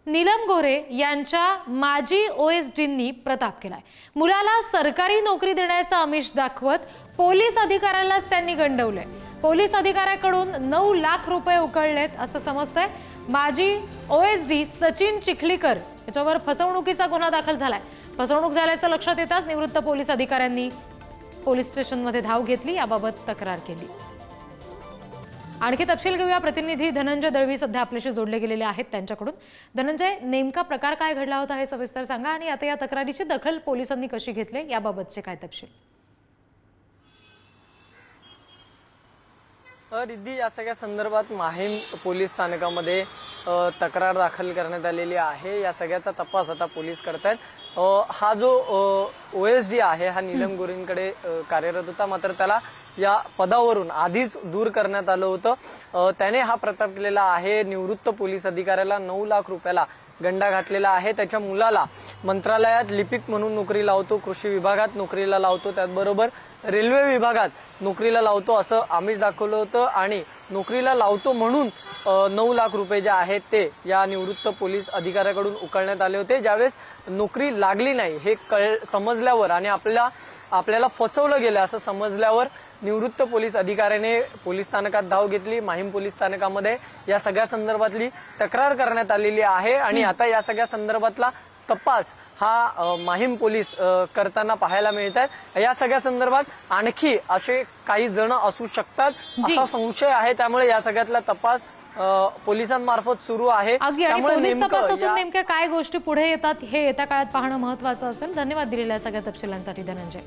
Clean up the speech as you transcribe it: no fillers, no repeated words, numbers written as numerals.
नीलम गोरे यांच्या माजी ओएसडींनी प्रताप केलाय। मुलाला सरकारी नोकरी देण्याचं आमिष दाखवत पोलीस अधिकाऱ्यालाच त्यांनी गंडवलंय। पोलीस अधिकाऱ्याकडून 9 लाख रुपये उकळलेत असं समजतंय। माजी ओएसडी सचिन चिखलीकर याच्यावर फसवणुकीचा गुन्हा दाखल झालाय। फसवणूक झाल्याचं लक्षात येताच निवृत्त पोलीस अधिकाऱ्यांनी पोलीस स्टेशनमध्ये धाव घेतली, याबाबत तक्रार केली। आणखी तपशील घेऊया, प्रतिनिधी धनंजय दळवी सध्या आपल्याशी जोडले गेलेले आहेत त्यांच्याकडून। धनंजय, नेमका प्रकार काय घडला होता हे सविस्तर सांगा आणि आता या तक्रारीची दखल पोलिसांनी कशी घेतली याबाबतचे काय तपशील? रिद्धी, या सगळ्या संदर्भात माहीम पोलीस स्थानकामध्ये तक्रार दाखल करण्यात आलेली आहे। या सगळ्याचा तपास आता पोलीस करतायत। हा जो ओएसडी आहे हा नीलम गोरेंकडे कार्यरत होता, मात्र त्याला या पदावरून आधीच दूर करण्यात आलं होतं। त्याने हा प्रताप केलेला आहे। निवृत्त पोलीस अधिकाऱ्याला 9 लाख रुपयाला गंडा घातलेला आहे। त्याच्या मुलाला मंत्रालयात लिपिक म्हणून नोकरी लावतो, कृषी विभागात नोकरीला लावतो, त्याचबरोबर रेल्वे विभागात नोकरीला लावतो असं आमिष दाखवलं होतं आणि नोकरीला लावतो म्हणून 9 लाख रुपये जे आहेत ते या निवृत्त पोलीस अधिकाऱ्याकडून उकळण्यात आले होते। ज्यावेळेस नोकरी लागली नाही हे समजल्यावर आणि आपल्याला फसवलं गेलं असं समजल्यावर निवृत्त पोलीस अधिकाऱ्याने पोलीस स्थानकात धाव घेतली। माहीम पोलीस स्थानकामध्ये या सगळ्या संदर्भातली तक्रार करण्यात आलेली आहे आणि आता या सगळ्या संदर्भातला तपास हा माहीम पोलीस करताना पाहायला मिळत आहे। या सगळ्या संदर्भात आणखी असे काही जण असू शकतात असा संशय आहे, त्यामुळे या सगळ्यातला तपास पोलिसांमार्फत सुरू आहे। त्यामुळे नेमक्या काय गोष्टी पुढे येतात हे येत्या काळात पाहणं महत्त्वाचं असेल। धन्यवाद दिलेल्या सगळ्या तपशिलांसाठी धनंजय।